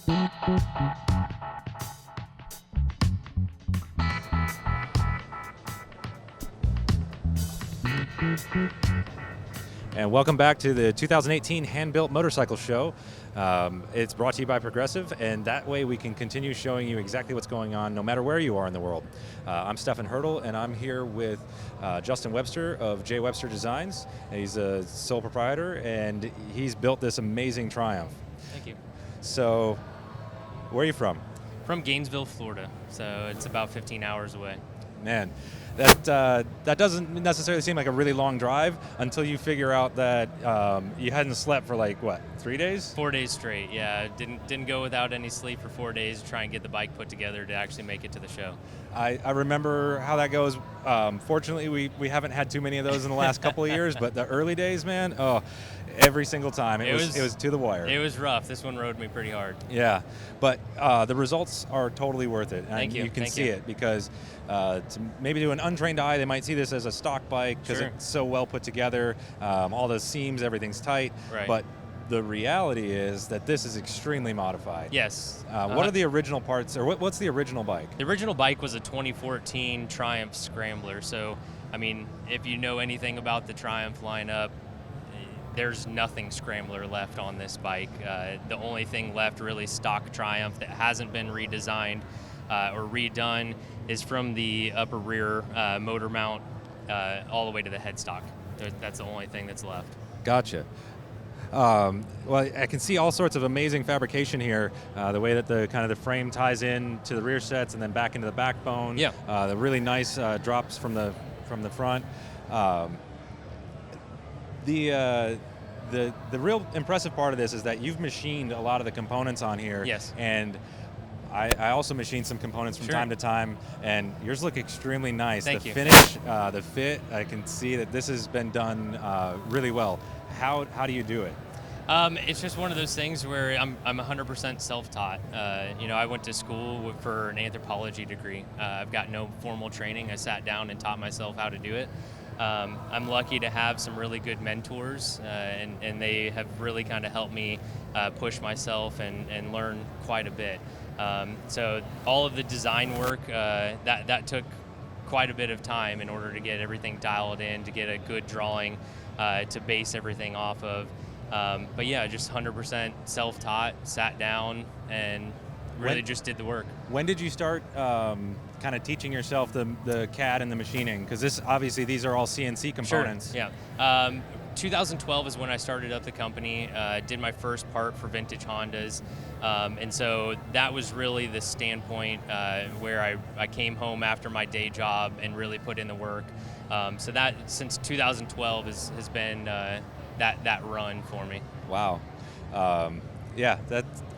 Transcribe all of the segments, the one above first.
And welcome back to the 2018 Handbuilt Motorcycle Show. It's brought to you by Progressive, and that way we can continue showing you exactly what's going on no matter where you are in the world. I'm Stefan Hertel, and I'm here with Justin Webster of J. Webster Designs. He's a sole proprietor, and he's built this amazing Triumph. Thank you. So, where are you from? From Gainesville, Florida, so it's about 15 hours away. Man, that doesn't necessarily seem like a really long drive until you figure out that you hadn't slept for like, what, 3 days? 4 days straight, yeah. Didn't go without any sleep for 4 days to try and get the bike put together to actually make it to the show. I remember how that goes. Fortunately, we haven't had too many of those in the last couple of years, but the early days, man, every single time it was to the wire. It was rough. This one rode me pretty hard. Yeah, but the results are totally worth it. And Thank you. You can Thank see you. it because maybe to an untrained eye, they might see this as a stock bike because Sure. it's so well put together. All the seams, everything's tight. Right. But the reality is that this is extremely modified. Yes. What are the original parts, or what's the original bike? The original bike was a 2014 Triumph Scrambler. So, I mean, if you know anything about the Triumph lineup, there's nothing Scrambler left on this bike. The only thing left really stock Triumph that hasn't been redesigned or redone is from the upper rear motor mount all the way to the headstock. That's the only thing that's left. Gotcha. Well, I can see all sorts of amazing fabrication here. The way that the frame ties in to the rear sets and then back into the backbone. Yeah. The really nice drops from the front. The real impressive part of this is that you've machined a lot of the components on here. Yes. And I also machined some components from Sure. time to time, and yours look extremely nice. Thank the you. finish, the fit, I can see that this has been done really well. How do you do it? It's just one of those things where I'm 100% self-taught. I went to school for an anthropology degree. I've got no formal training. I sat down and taught myself how to do it. I'm lucky to have some really good mentors, and they have really kind of helped me push myself and learn quite a bit. So all of the design work, that took quite a bit of time in order to get everything dialed in, to get a good drawing to base everything off of. But yeah, just 100% self-taught, sat down, and really just did the work. When did you start kind of teaching yourself the CAD and the machining? Because these are all CNC components. Sure, yeah. 2012 is when I started up the company, did my first part for vintage Hondas. And so that was really the standpoint where I came home after my day job and really put in the work. So that, since 2012, has been that run for me. Wow. Yeah,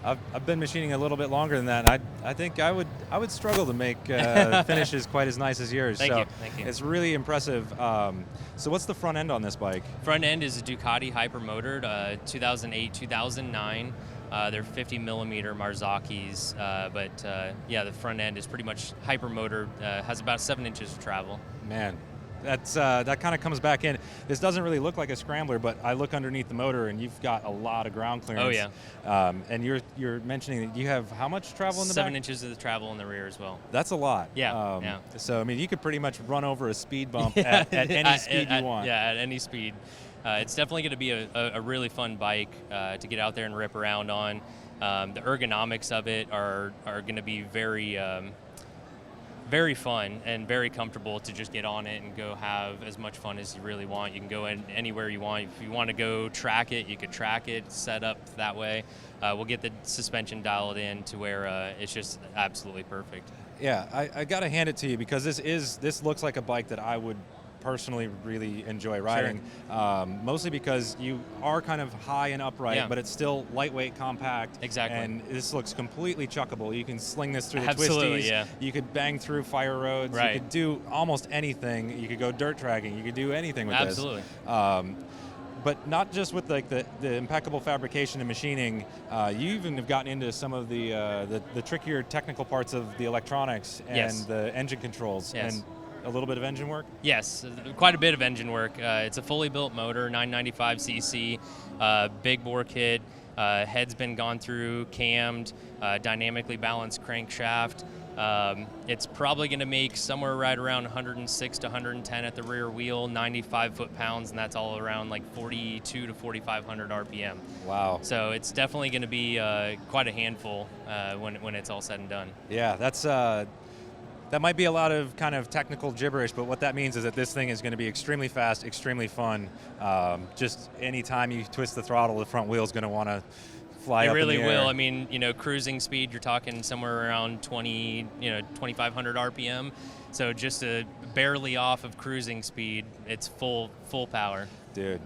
I've been machining a little bit longer than that. I think I would struggle to make finishes quite as nice as yours. Thank so you. It's really impressive. So what's the front end on this bike? Front end is a Ducati Hypermotored, 2008, 2009. They're 50 millimeter Marzocchis, but the front end is pretty much hypermotored, has about 7 inches of travel. Man, that kind of comes back in. This doesn't really look like a Scrambler, but I look underneath the motor and you've got a lot of ground clearance. Oh yeah. And you're mentioning that you have how much travel in the back? 7 inches of the travel in the rear as well. That's a lot. Yeah. Yeah. So I mean, you could pretty much run over a speed bump at any speed you want. Yeah, at any speed. It's definitely going to be a really fun bike to get out there and rip around on. The ergonomics of it are going to be very fun and very comfortable to just get on it and go have as much fun as you really want. You can go anywhere you want. If you want to go track it, you could track it, set up that way. We'll get the suspension dialed in to where it's just absolutely perfect. Yeah, I got to hand it to you because this looks like a bike that I would personally really enjoy riding. Sure. Mostly because you are kind of high and upright, Yeah. but it's still lightweight, compact. Exactly. And this looks completely chuckable. You can sling this through the Absolutely, twisties. yeah. You could bang through fire roads. Right. You could do almost anything. You could go dirt tracking. You could do anything with Absolutely. this. But not just with like the impeccable fabrication and machining. You even have gotten into some of the trickier technical parts of the electronics and Yes. the engine controls. Yes. And a little bit of engine work? Yes, quite a bit of engine work. It's a fully built motor, 995 cc, big bore kit. Head's been gone through, cammed, dynamically balanced crankshaft. It's probably going to make somewhere right around 106 to 110 at the rear wheel, 95 foot-pounds, and that's all around like 42 to 4,500 RPM. Wow. So it's definitely going to be quite a handful when it's all said and done. Yeah, that's that might be a lot of kind of technical gibberish, but what that means is that this thing is going to be extremely fast, extremely fun. Just anytime you twist the throttle, the front wheel is going to want to fly up in the air. It really will. I mean, cruising speed, you're talking somewhere around 2,500 RPM. So just barely off of cruising speed, it's full power. Dude,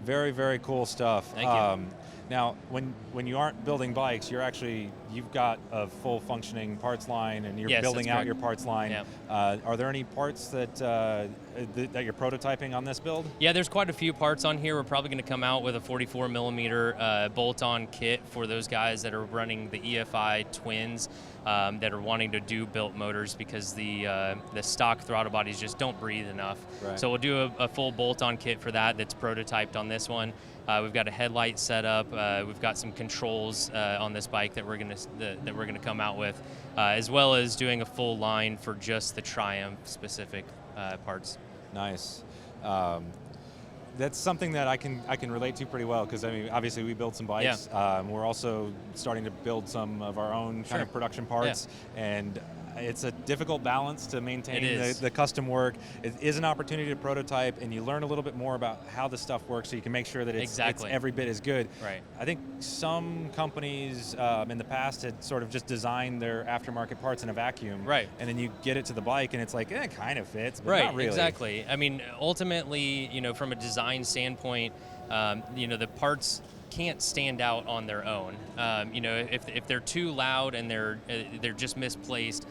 very, very cool stuff. Thank you. Now, when you aren't building bikes, you've got a full functioning parts line, and you're building out your parts line. Yeah. Are there any parts that you're prototyping on this build? Yeah, there's quite a few parts on here. We're probably going to come out with a 44 millimeter bolt-on kit for those guys that are running the EFI twins that are wanting to do built motors because the stock throttle bodies just don't breathe enough. Right. So we'll do a full bolt-on kit for that's prototyped on this one. We've got a headlight set up. We've got some controls on this bike that we're gonna come out with, as well as doing a full line for just the Triumph specific parts. Nice. That's something that I can relate to pretty well, because I mean, obviously we build some bikes. Yeah. We're also starting to build some of our own kind of production parts, and it's a difficult balance to maintain the custom work. It is an opportunity to prototype, and you learn a little bit more about how the stuff works, so you can make sure that it's every bit as good. Right. I think some companies in the past had sort of just designed their aftermarket parts in a vacuum. Right. And then you get it to the bike, and it's like, it kind of fits, but right, not really. Exactly. I mean, ultimately, from a design standpoint, the parts can't stand out on their own. If they're too loud and they're just misplaced,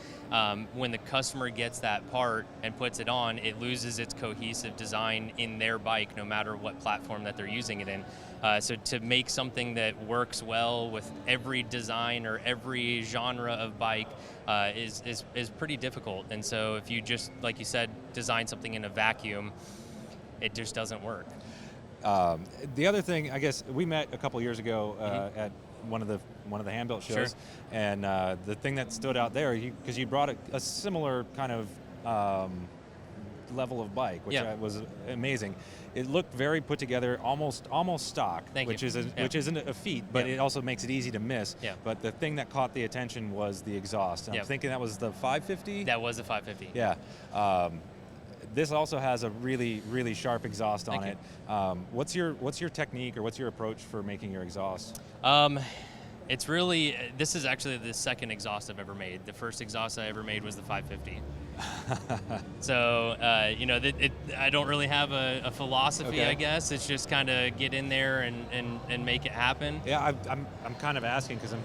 when the customer gets that part and puts it on, it loses its cohesive design in their bike, no matter what platform that they're using it in. So to make something that works well with every design or every genre of bike is pretty difficult. And so if you just, like you said, design something in a vacuum, it just doesn't work. The other thing, I guess, we met a couple years ago at one of the Handbuilt shows, and the thing that stood out there, because you brought a similar kind of level of bike, which was amazing. It looked very put together, almost stock, which isn't a feat, but it also makes it easy to miss. Yeah. But the thing that caught the attention was the exhaust. And I'm thinking that was the 550? That was the 550. Yeah. This also has a really, really sharp exhaust on it. What's your technique, or what's your approach for making your exhaust? It's really, this is actually the second exhaust I've ever made. The first exhaust I ever made was the 550. So, I don't really have a philosophy, I guess. It's just kind of get in there and make it happen. Yeah, I'm kind of asking because I'm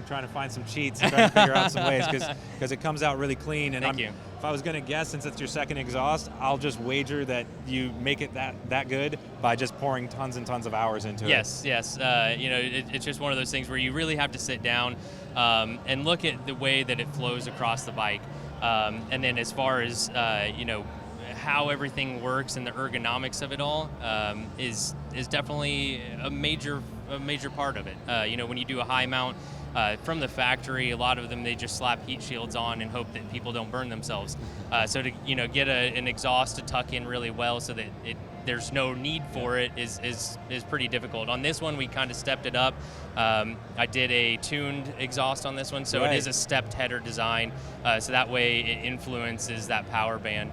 trying to find some cheats and trying to figure out some ways, because it comes out really clean. And Thank you. If I was going to guess, since it's your second exhaust, I'll just wager that you make it that good by just pouring tons and tons of hours into it. Yes. It's just one of those things where you really have to sit down and look at the way that it flows across the bike. And then as far as, how everything works and the ergonomics of it all is definitely a major part of it. When you do a high mount from the factory, a lot of them, they just slap heat shields on and hope that people don't burn themselves. So to get an exhaust to tuck in really well so that there's no need for it is pretty difficult. On this one, we kind of stepped it up. I did a tuned exhaust on this one, so it is a stepped header design, so that way it influences that power band.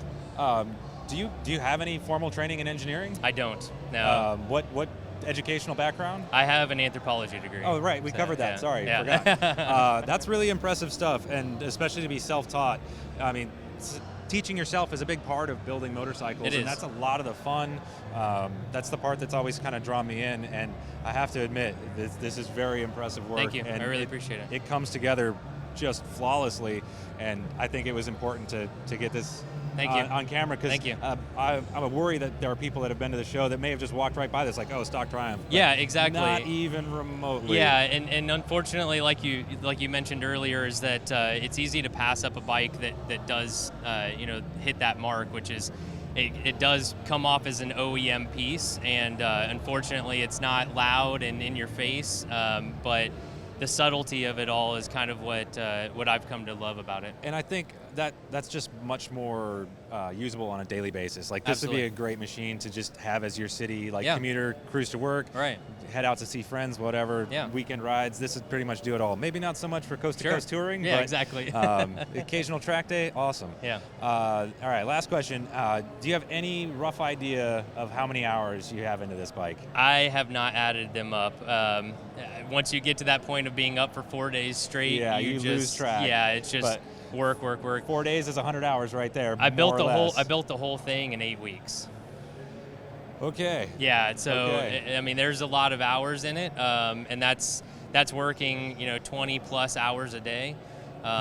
Do you have any formal training in engineering? I don't, no. What educational background? I have an anthropology degree. Oh, right, we covered that. Yeah. Sorry, Yeah. forgot. That's really impressive stuff, and especially to be self-taught. I mean, teaching yourself is a big part of building motorcycles. It is. And that's a lot of the fun. That's the part that's always kind of drawn me in, and I have to admit, this is very impressive work. Thank you. And I really appreciate it. It comes together just flawlessly, and I think it was important to get this on camera, because I'm worried that there are people that have been to the show that may have just walked right by this, like, oh, stock Triumph. Yeah, exactly. Not even remotely. Yeah, and unfortunately, like you mentioned earlier, is that it's easy to pass up a bike that does hit that mark, which is it does come off as an OEM piece, and unfortunately it's not loud and in your face, but the subtlety of it all is kind of what I've come to love about it. And I think that's just much more usable on a daily basis. Like this Absolutely. would be a great machine to just have as your city, like Yeah. commuter, cruise to work, Right. head out to see friends, whatever, Yeah. weekend rides. This would pretty much do it all. Maybe not so much for coast-to-coast touring, Yeah, but exactly. occasional track day, awesome. Yeah. All right, last question. Do you have any rough idea of how many hours you have into this bike? I have not added them up. Once you get to that point of being up for 4 days straight, Yeah, you just lose track. Yeah, it's just But work. 4 days is 100 hours right there. I built more or less. I built the whole thing in 8 weeks. Okay. Yeah, so Okay. I mean, there's a lot of hours in it, and that's working 20 plus hours a day.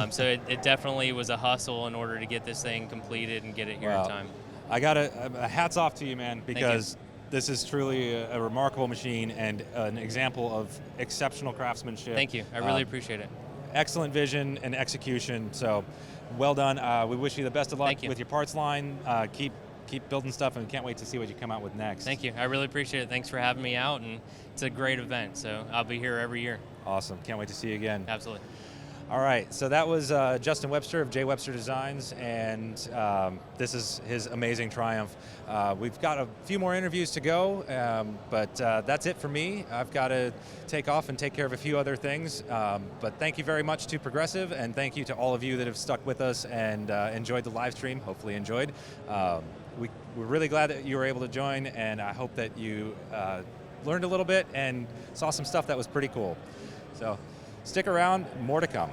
So it definitely was a hustle in order to get this thing completed and get it here in time. I got a hats off to you, man, because this is truly a remarkable machine and an example of exceptional craftsmanship. Thank you. I really appreciate it. Excellent vision and execution. So, well done. We wish you the best of luck Thank you. with your parts line. Keep building stuff, and can't wait to see what you come out with next. Thank you. I really appreciate it. Thanks for having me out, and it's a great event. So I'll be here every year. Awesome. Can't wait to see you again. Absolutely. All right, so that was Justin Webster of J. Webster Designs, and this is his amazing Triumph. We've got a few more interviews to go, but that's it for me. I've got to take off and take care of a few other things, but thank you very much to Progressive, and thank you to all of you that have stuck with us and enjoyed the live stream, hopefully enjoyed. We're really glad that you were able to join, and I hope that you learned a little bit and saw some stuff that was pretty cool. So stick around, more to come.